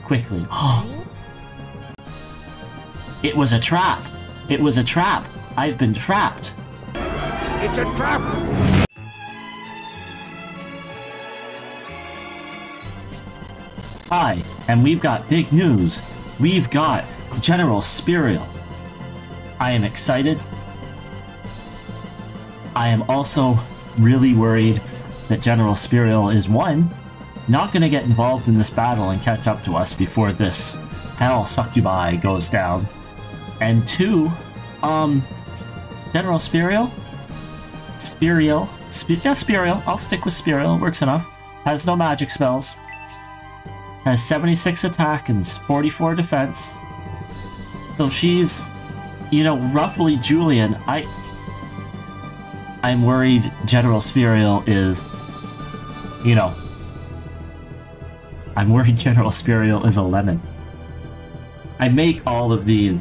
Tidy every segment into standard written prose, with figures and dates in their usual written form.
quickly. It was a trap! It was a trap! I've been trapped! It's a trap! Hi, and we've got big news. We've got General Spiriel. I am excited. I am also really worried that General Spiriel is, one, not going to get involved in this battle and catch up to us before this hell succubi goes down. And two, General Spiriel? Spiriel. I'll stick with Spiriel, works enough. Has no magic spells. Has 76 attack and 44 defense. So she's, you know, roughly Julian. I'm worried General Spiriel is, you know, I'm worried General Spiriel is a lemon. I make all of these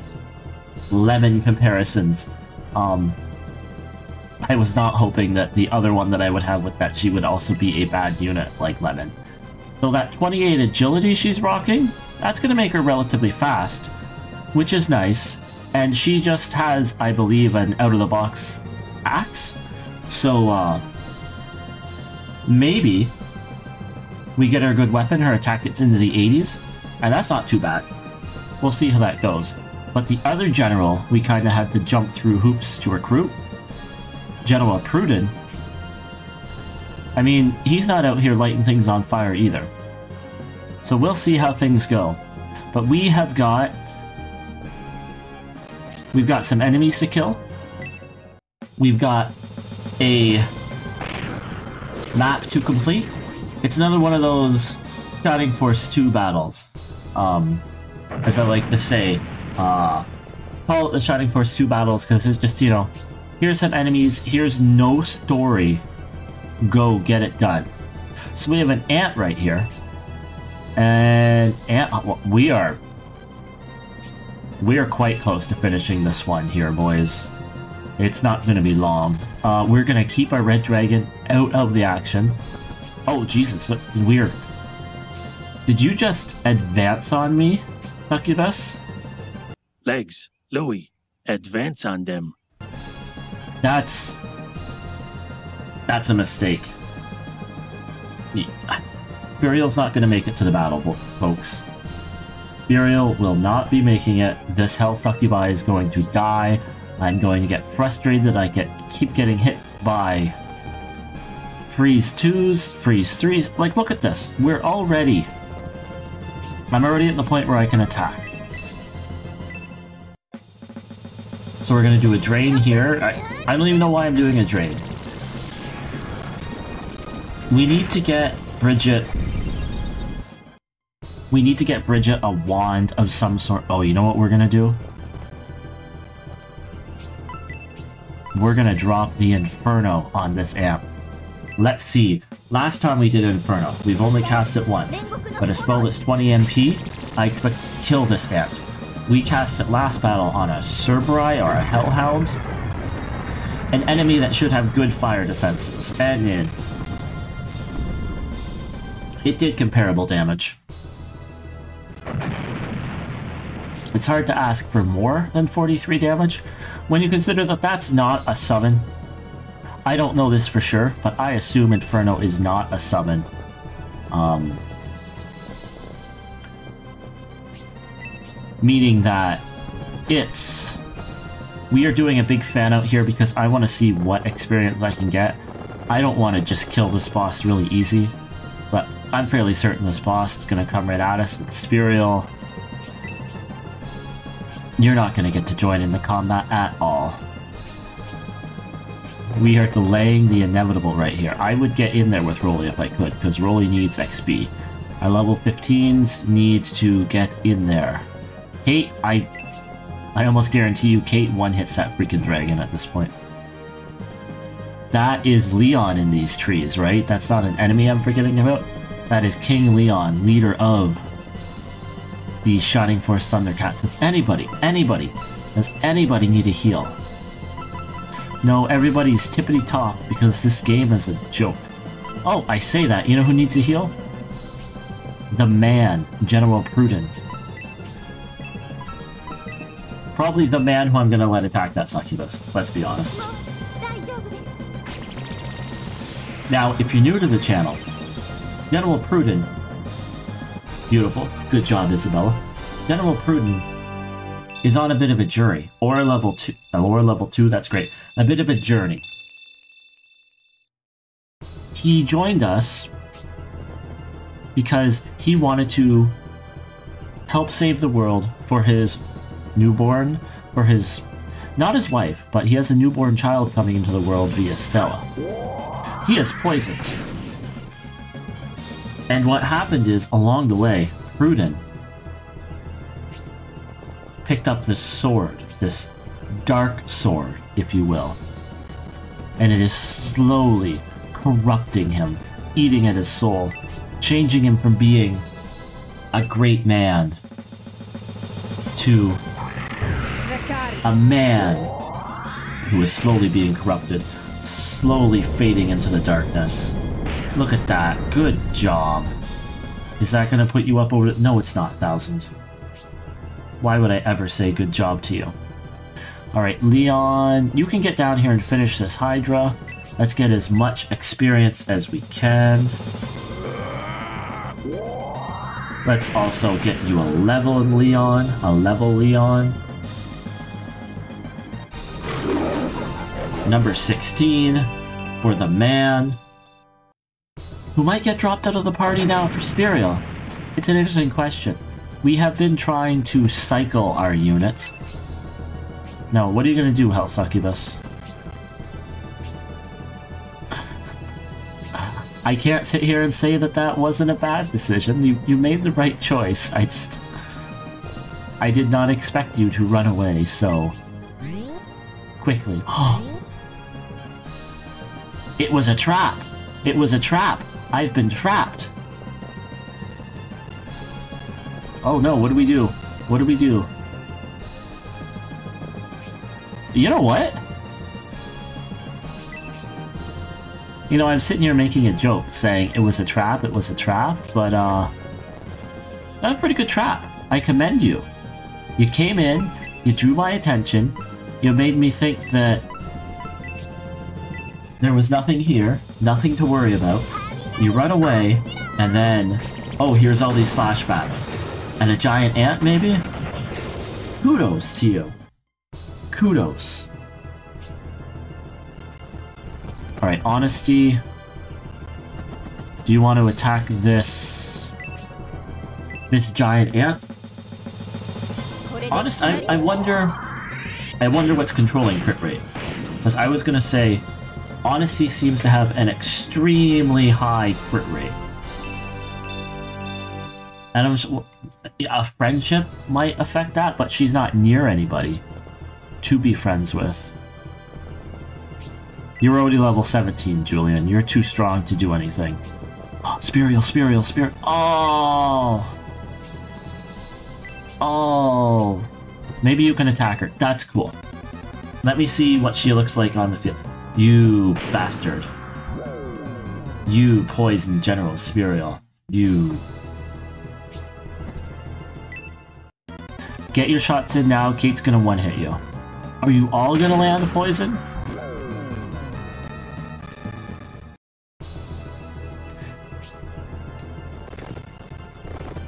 lemon comparisons. I was not hoping that the other one that I would have with that she would also be a bad unit like Lemon. So that 28 agility she's rocking, that's going to make her relatively fast, which is nice. And she just has, I believe, an out-of-the-box axe. So, maybe we get her a good weapon, her attack gets into the 80s, and that's not too bad. We'll see how that goes. But the other general, we kind of had to jump through hoops to recruit. General Pruden. I mean, he's not out here lighting things on fire either. So we'll see how things go. But we have got... We've got some enemies to kill. We've got a map to complete. It's another one of those Shining Force 2 battles. As I like to say, call it the Shining Force 2 battles because it's just, you know, here's some enemies, here's no story, go get it done. So we have an ant right here. And we are quite close to finishing this one here, boys. It's not going to be long. We're going to keep our red dragon out of the action. Oh, Jesus, weird. Did you just advance on me, Succubus? Legs, Louis, advance on them. That's a mistake. Spiriel's not going to make it to the battle, folks. Spiriel will not be making it. This hell succubi is going to die. I'm going to get frustrated that I keep getting hit by freeze 2s, freeze 3s. Like, look at this. I'm already at the point where I can attack. So we're going to do a drain here. I don't even know why I'm doing a drain. We need to get Bridget... We need to get Bridget a wand of some sort. Oh, you know what we're going to do? We're going to drop the Inferno on this amp. Let's see. Last time we did Inferno, we've only cast it once. But a spell that's 20 MP, I expect to kill this ant. We cast it last battle on a Cerberus or a Hellhound. An enemy that should have good fire defenses. And it did comparable damage. It's hard to ask for more than 43 damage when you consider that that's not a summon. I don't know this for sure, but I assume Inferno is not a summon. Meaning that we are doing a big fan out here because I want to see what experience I can get. I don't want to just kill this boss really easy, but I'm fairly certain this boss is going to come right at us. And Spiriel, you're not going to get to join in the combat at all. We are delaying the inevitable right here. I would get in there with Rolly if I could, because Rolly needs XP. Our level 15s need to get in there. Kate, I almost guarantee you Kate one-hits that freaking dragon at this point. That is Leon in these trees, right? That's not an enemy I'm forgetting about. That is King Leon, leader of the Shining Force Thundercat. Does anybody need a heal? No, everybody's tippity top because this game is a joke. Oh, I say that. You know who needs a heal? the man, General Pruden. Probably the man who I'm gonna let attack that succubus, let's be honest. Now, if you're new to the channel, General Pruden... Beautiful. Good job, Isabella. General Pruden is on a bit of a journey. Or level 2. Or level 2, that's great. A bit of a journey. He joined us because he wanted to help save the world for his newborn, for his... not his wife, but he has a newborn child coming into the world via Stella. He is poisoned. And what happened is, along the way, Pruden picked up this sword, this dark sword, if you will. And it is slowly corrupting him, eating at his soul, changing him from being a great man to a man who is slowly being corrupted, slowly fading into the darkness. Look at that. Good job. Is that going to put you up over... No, it's not 1,000. Why would I ever say good job to you? Alright, Leon, you can get down here and finish this Hydra. Let's get as much experience as we can. Let's also get you a level in Leon. A level Leon. Number 16 for the man who might get dropped out of the party now for Spiriel. It's an interesting question. We have been trying to cycle our units. No, what are you going to do, Hell Succubus? I can't sit here and say that that wasn't a bad decision. You made the right choice. I did not expect you to run away so quickly. It was a trap! It was a trap! I've been trapped! Oh no, what do we do? What do we do? You know what? You know, I'm sitting here making a joke, saying it was a trap, but, that's a pretty good trap. I commend you. You came in, you drew my attention, you made me think that there was nothing here, nothing to worry about. You run away, and then... oh, here's all these flashbacks. And a giant ant, maybe? Kudos to you. Kudos. Alright, Honesty. Do you want to attack this giant ant? Honest, I wonder what's controlling crit rate. Because I was gonna say, Honesty seems to have an extremely high crit rate. And I'm just, a friendship might affect that, but she's not near anybody to be friends with. You're already level 17, Julian. You're too strong to do anything. Spiriel, Spiriel, Spiriel. Oh! Oh! Maybe you can attack her. That's cool. Let me see what she looks like on the field. You bastard. You poison General Spiriel. You. Get your shots in now. Kate's gonna one-hit you. Are you all gonna land poison?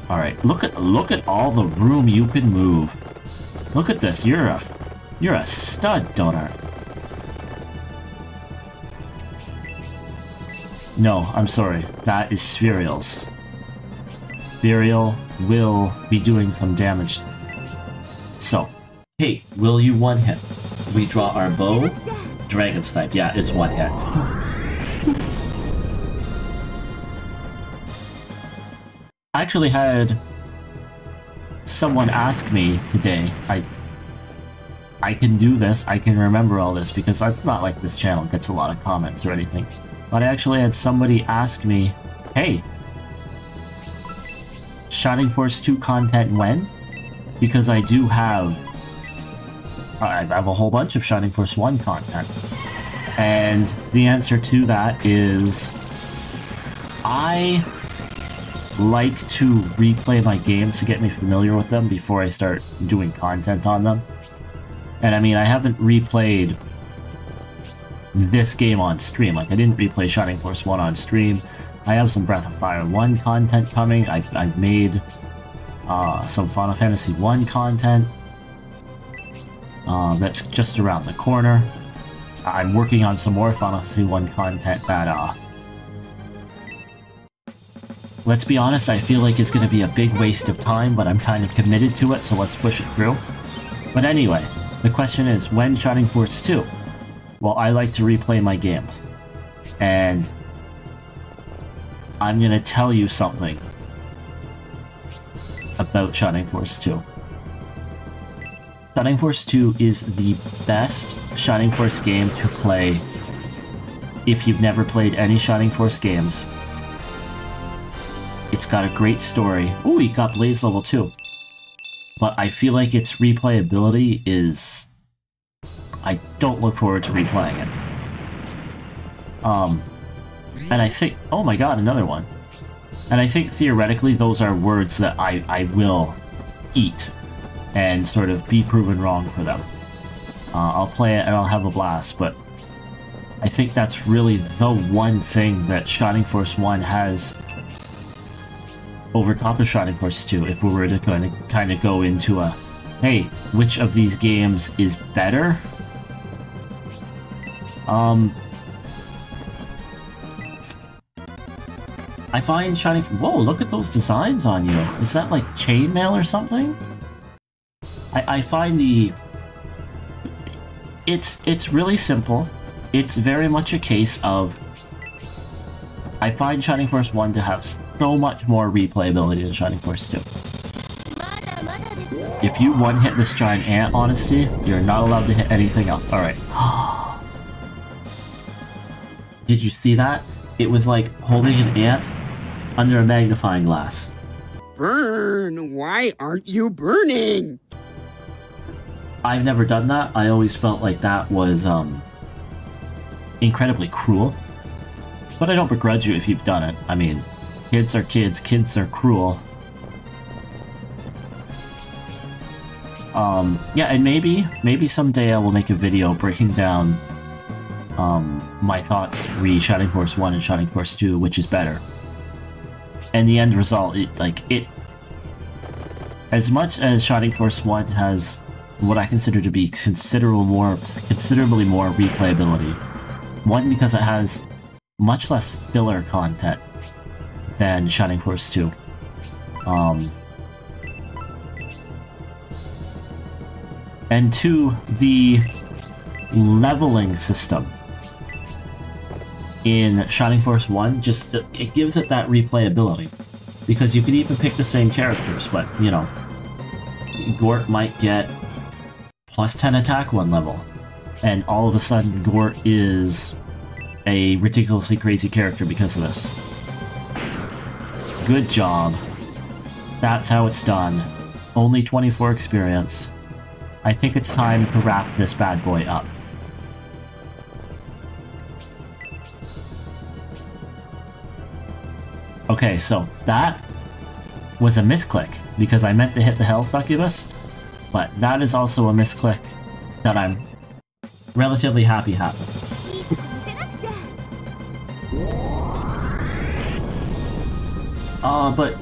Alright, look at all the room you can move. Look at this. You're a stud, Donut. No, I'm sorry. That is Spiriel's. Spiriel will be doing some damage. So, hey, will you one hit? We draw our bow. Dragon's type, yeah, it's one hit. I actually had someone ask me today, I can do this, I can remember all this, because it's not like this channel gets a lot of comments or anything. But I actually had somebody ask me, hey, Shining Force 2 content when? Because I do have... I have a whole bunch of Shining Force 1 content. And the answer to that is... I like to replay my games to get me familiar with them before I start doing content on them. And I mean, I haven't replayed this game on stream. Like, I didn't replay Shining Force 1 on stream. I have some Breath of Fire 1 content coming. I've made some Final Fantasy 1 content that's just around the corner. I'm working on some more Final Fantasy 1 content that, let's be honest, I feel like it's going to be a big waste of time, but I'm kind of committed to it, so let's push it through. But anyway, the question is, when Shining Force 2? Well, I like to replay my games. And I'm going to tell you something about Shining Force 2. Shining Force 2 is the best Shining Force game to play if you've never played any Shining Force games. It's got a great story. Ooh, he got Blaze level 2. But I feel like its replayability is... I don't look forward to replaying it. And I think... Oh my god, another one. And I think theoretically those are words that I will eat and sort of be proven wrong for them. I'll play it and I'll have a blast, but I think that's really the one thing that Shining Force 1 has over top of Shining Force 2, if we were to kind of go into a, hey, which of these games is better? I find Shining... Whoa, look at those designs on you. Is that like chainmail or something? I find the... It's really simple. It's very much a case of... I find Shining Force 1 to have so much more replayability than Shining Force 2. If you one-hit this giant ant, honestly, you're not allowed to hit anything else. Alright. Did you see that? It was like holding an ant under a magnifying glass. Burn! Why aren't you burning? I've never done that. I always felt like that was incredibly cruel. But I don't begrudge you if you've done it. I mean, kids are kids, kids are cruel. Yeah, and maybe someday I will make a video breaking down my thoughts re Shining Force 1 and Shining Force 2, which is better. And the end result, as much as Shining Force 1 has what I consider to be considerably more replayability. One, because it has much less filler content than Shining Force 2. And two, the leveling system in Shining Force 1, just it gives it that replayability. Because you could even pick the same characters, but, you know, Gort might get plus 10 attack one level, and all of a sudden Gort is a ridiculously crazy character because of this. Good job. That's how it's done. Only 24 experience. I think it's time to wrap this bad boy up. Okay, so that was a misclick, because I meant to hit the health succubus, but that is also a misclick that I'm relatively happy happened. But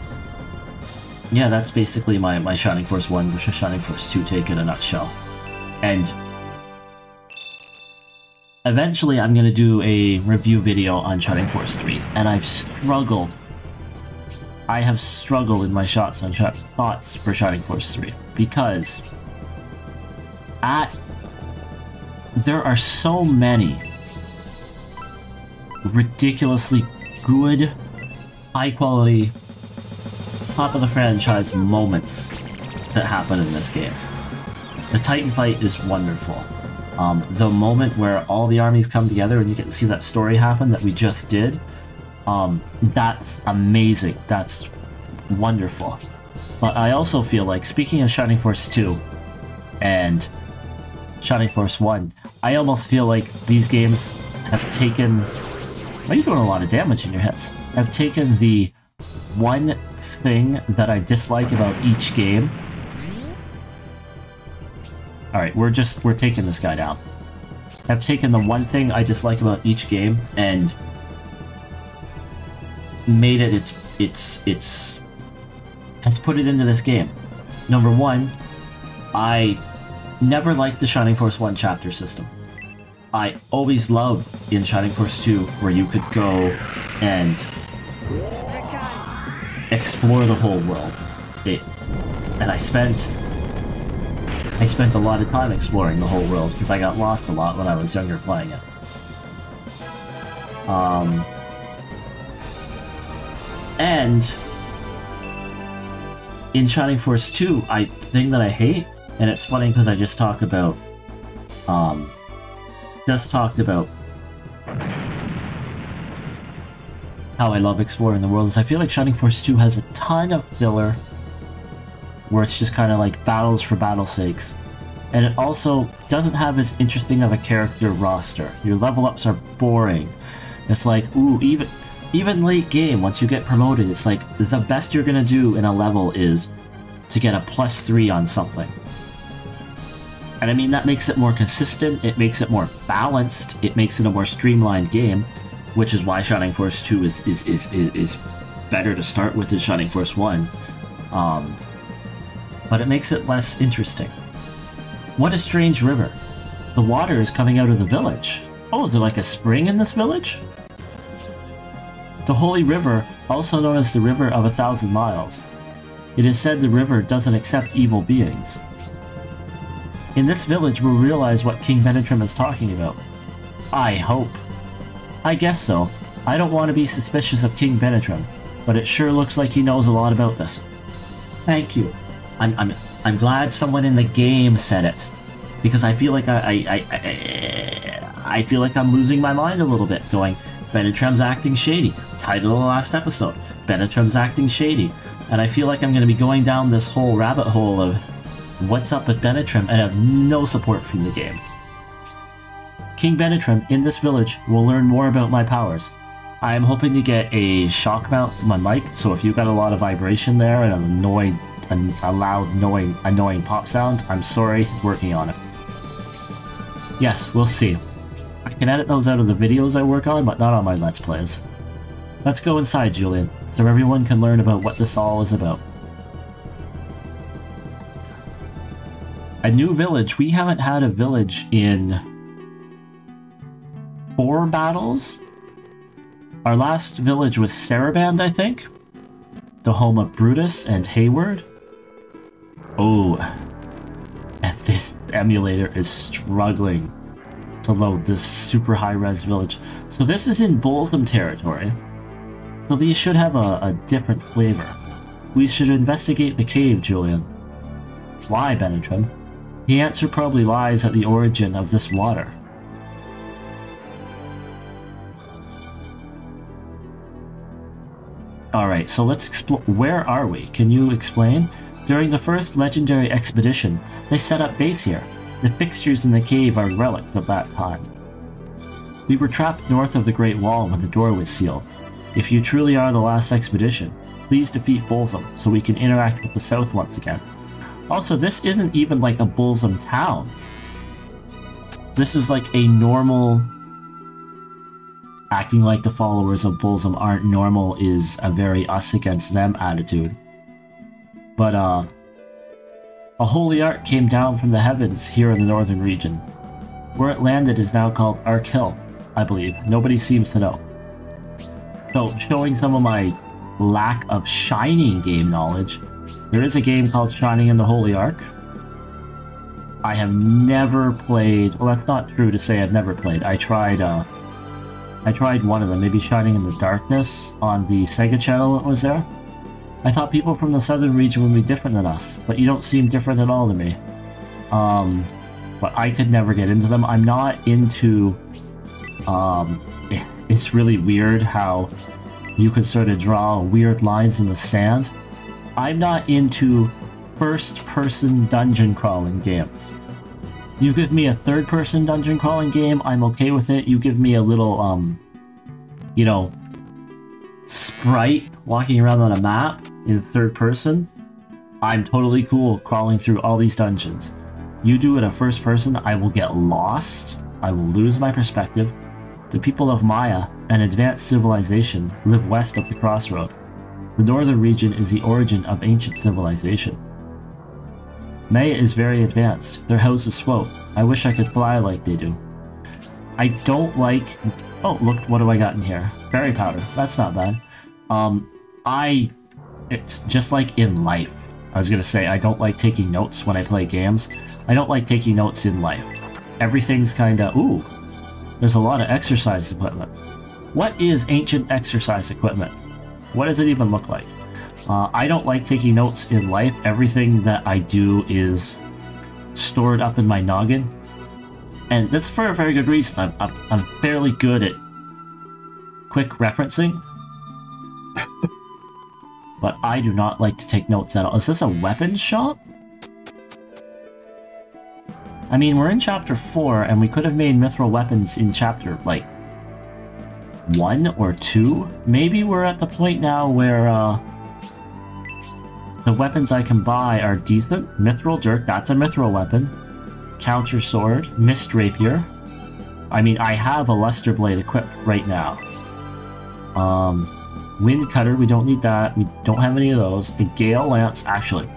yeah, that's basically my Shining Force 1 versus Shining Force 2 take in a nutshell. And eventually I'm gonna do a review video on Shining Force 3, and I have struggled in my thoughts for Shining Force 3, because there are so many ridiculously good, high-quality, top-of-the-franchise moments that happen in this game. The Titan fight is wonderful. The moment where all the armies come together and you get to see that story happen that we just did, that's amazing. That's wonderful. But I also feel like, speaking of Shining Force 2 and Shining Force 1, I almost feel like these games have taken... Why are you doing a lot of damage in your hits? Have taken the one thing that I dislike about each game. Alright, we're taking this guy down. I've taken the one thing I dislike about each game and made it has put it into this game. Number one, I never liked the Shining Force 1 chapter system. I always loved in Shining Force 2 where you could go and explore the whole world. And I spent a lot of time exploring the whole world because I got lost a lot when I was younger playing it. And in Shining Force 2, thing that I hate, and it's funny because I just talked about how I love exploring the world, is I feel like Shining Force 2 has a ton of filler where it's just kind of like battles for battle's sakes. And it also doesn't have as interesting of a character roster. Your level ups are boring. It's like, ooh, even late game, once you get promoted, it's like the best you're gonna do in a level is to get a +3 on something. And I mean, that makes it more consistent, it makes it more balanced, it makes it a more streamlined game, which is why Shining Force 2 is better to start with than Shining Force 1. But it makes it less interesting. What a strange river. The water is coming out of the village. Oh, is there like a spring in this village? The Holy River, also known as the River of 1,000 Miles. It is said the river doesn't accept evil beings. In this village, we'll realize what King Benetrim is talking about. I hope. I guess so. I don't want to be suspicious of King Benetrim, but it sure looks like he knows a lot about this. Thank you. I'm glad someone in the game said it, because I feel like I feel like I'm losing my mind a little bit, going, Benetrim's acting shady. Title of the last episode, Benetrim's acting shady. And I feel like I'm going to be going down this whole rabbit hole of what's up with Benetrim and have no support from the game. King Benetrim in this village will learn more about my powers. I am hoping to get a shock mount for my mic, so if you got a lot of vibration there and a loud, annoying pop sound, I'm sorry, working on it. Yes, we'll see. I can edit those out of the videos I work on, but not on my Let's Plays. Let's go inside, Julian, so everyone can learn about what this all is about. A new village. We haven't had a village in 4 battles? Our last village was Saraband, I think? The home of Brutus and Hayward? Oh, and this emulator is struggling to load this super high-res village. So this is in Boltham territory. So these should have a different flavor. We should investigate the cave, Julian. Why, Benetrim? The answer probably lies at the origin of this water. Alright, so let's explore. Where are we? Can you explain? During the first legendary expedition, they set up base here. The fixtures in the cave are relics of that time. We were trapped north of the Great Wall when the door was sealed. If you truly are the last expedition, please defeat Boltham so we can interact with the south once again. Also, this isn't even like a Boltham town. This is like a normal... Acting like the followers of Boltham aren't normal is a very us against them attitude. But, a holy ark came down from the heavens here in the northern region. Where it landed is now called Ark Hill, I believe. Nobody seems to know. So, showing some of my lack of Shining game knowledge, there is a game called Shining in the Holy Ark. I have never played... Well, that's not true to say I've never played. I tried one of them, maybe Shining in the Darkness on the Sega channel that was there. I thought people from the southern region would be different than us, but you don't seem different at all to me. But I could never get into them. I'm not into... It's really weird how you could sort of draw weird lines in the sand. I'm not into first-person dungeon crawling games. You give me a third-person dungeon crawling game, I'm okay with it. You give me a little, you know, sprite walking around on a map in third person, I'm totally cool crawling through all these dungeons. You do it a first person, I will get lost, I will lose my perspective. The people of Maya, an advanced civilization, live west of the crossroad. The northern region is the origin of ancient civilization. Maya is very advanced. Their houses float. I wish I could fly like they do. I don't like... Oh, look, what do I got in here? Fairy powder. That's not bad. It's just like in life. I was gonna say, I don't like taking notes when I play games. I don't like taking notes in life. Everything's kinda... Ooh, there's a lot of exercise equipment. What is ancient exercise equipment? What does it even look like? I don't like taking notes in life. Everything that I do is stored up in my noggin. And that's for a very good reason. I'm fairly good at quick referencing. But I do not like to take notes at all. Is this a weapons shop? I mean, we're in chapter 4, and we could have made mithril weapons in chapter, like, 1 or 2? Maybe we're at the point now where, the weapons I can buy are decent. Mithril Dirk, that's a mithril weapon. Counter Sword, Mist Rapier. I mean, I have a Luster Blade equipped right now. Wind Cutter, we don't need that. We don't have any of those. A Gale Lance, actually.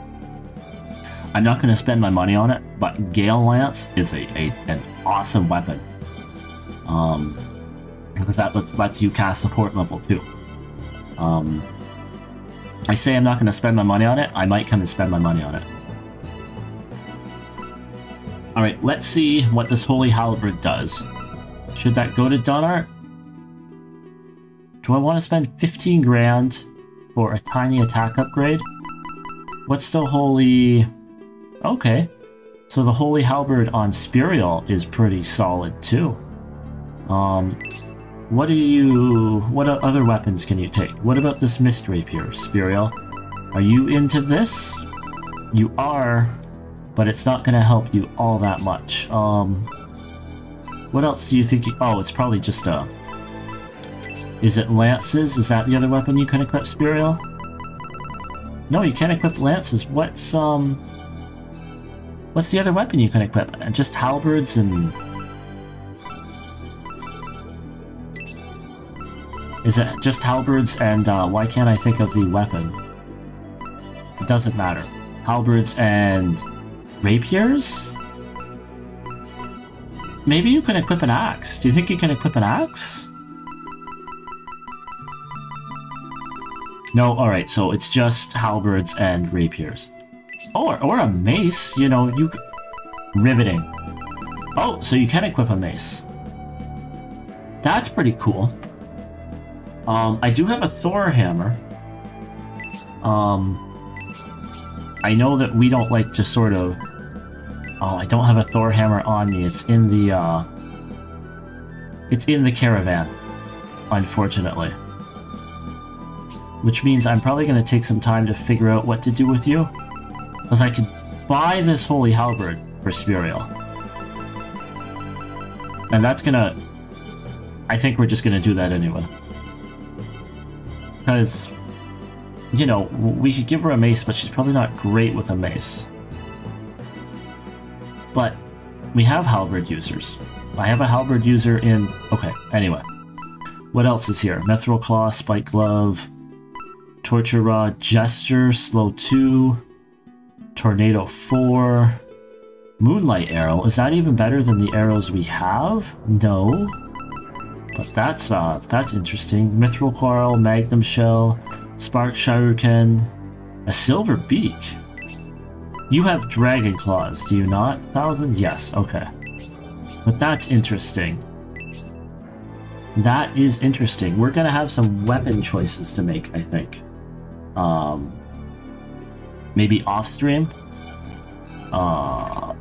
I'm not going to spend my money on it, but Gale Lance is an awesome weapon. Because that lets you cast support level 2. I say I'm not going to spend my money on it, I might come and spend my money on it. Alright, let's see what this Holy Halberd does. Should that go to Dunart? Do I want to spend 15 grand for a tiny attack upgrade? What's the Holy... Okay. So the Holy Halberd on Spiriel is pretty solid too. What other weapons can you take? What about this Mist Rapier, Spiriel? Are you into this? You are, but it's not going to help you all that much. What else do you think oh, it's probably just a... Is it lances? Is that the other weapon you can equip, Spiriel? No, you can't equip lances. What's the other weapon you can equip? Just halberds and... Is it just halberds and, why can't I think of the weapon? It doesn't matter. Halberds and... rapiers? Maybe you can equip an axe. Do you think you can equip an axe? No, alright, so it's just halberds and rapiers. Or a mace, you know, you... Riveting. Oh, so you can equip a mace. That's pretty cool. I do have a Thor hammer. I know that we don't like to sort of... Oh, I don't have a Thor hammer on me. It's in the, It's in the caravan, unfortunately. Which means I'm probably going to take some time to figure out what to do with you. Because I could buy this Holy Halberd for Spiriel. And that's gonna... I think we're just gonna do that anyway. Because, you know, we should give her a mace, but she's probably not great with a mace. But we have halberd users. I have a halberd user in... Okay, anyway. What else is here? Mithril Claw, Spike Glove, Torture Rod, Gesture, Slow 2, Tornado 4, Moonlight Arrow. Is that even better than the arrows we have? No. But that's interesting. Mithril Coral, Magnum Shell, Spark Shuriken, a Silver Beak. You have Dragon Claws, do you not? 1,000? Yes, okay. But that's interesting. That is interesting. We're gonna have some weapon choices to make, I think. Maybe off stream? The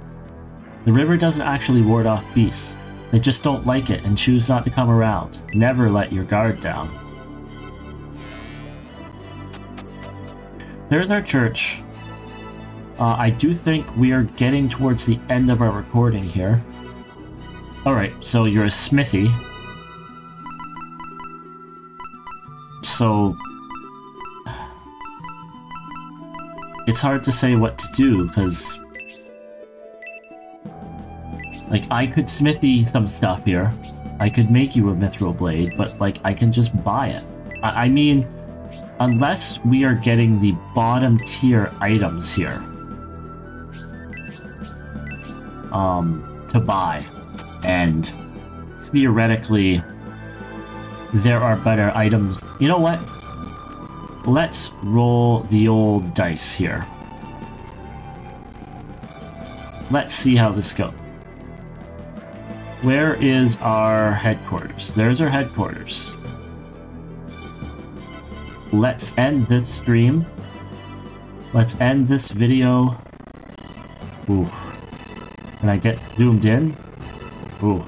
river doesn't actually ward off beasts. They just don't like it and choose not to come around. Never let your guard down. There's our church. I do think we are getting towards the end of our recording here. Alright, so you're a smithy. So it's hard to say what to do, because like, I could smithy some stuff here. I could make you a mithril blade, but like, I can just buy it. I mean, unless we are getting the bottom tier items here to buy, and theoretically there are better items. You know what? Let's roll the old dice here. Let's see how this goes. Where is our headquarters? There's our headquarters. Let's end this stream. Let's end this video. Ooh. Can I get zoomed in? Ooh.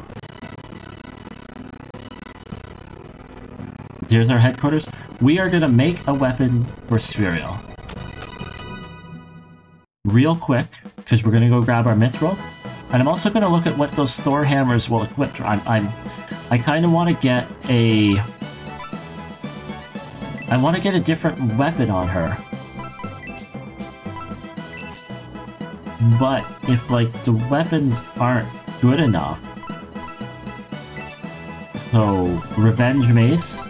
Here's our headquarters. We are gonna make a weapon for Spiriel. Real quick, because we're gonna go grab our mithril. And I'm also gonna look at what those Thor hammers will equip. I kind of want to get a... I want to get a different weapon on her. But if, like, the weapons aren't good enough... So, Revenge Mace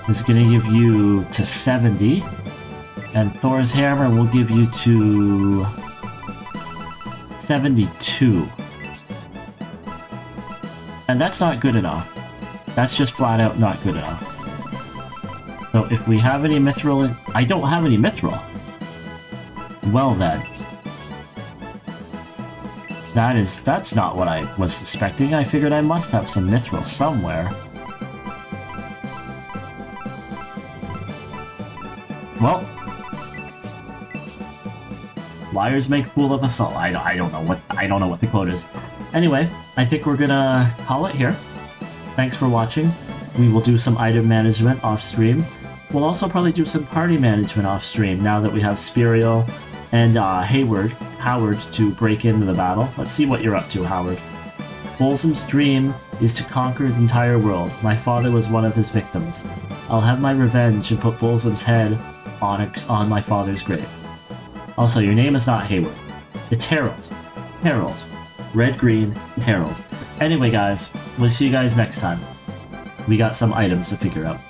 is going to give you to 70. And Thor's Hammer will give you to 72. And that's not good enough. That's just flat out not good enough. So if we have any mithril in... I don't have any mithril. Well then. That's not what I was suspecting. I figured I must have some mithril somewhere. Well, liars make fool of us all. I don't know what the quote is. Anyway, I think we're gonna call it here. Thanks for watching. We will do some item management off stream. We'll also probably do some party management off stream now that we have Spiriel and Howard to break into the battle. Let's see what you're up to, Howard. Bolsum's dream is to conquer the entire world. My father was one of his victims. I'll have my revenge and put Bolsum's head on my father's grave. Also, your name is not Hayward. It's Harold. Harold. Red, green, Harold. Anyway, guys, we'll see you guys next time. We got some items to figure out.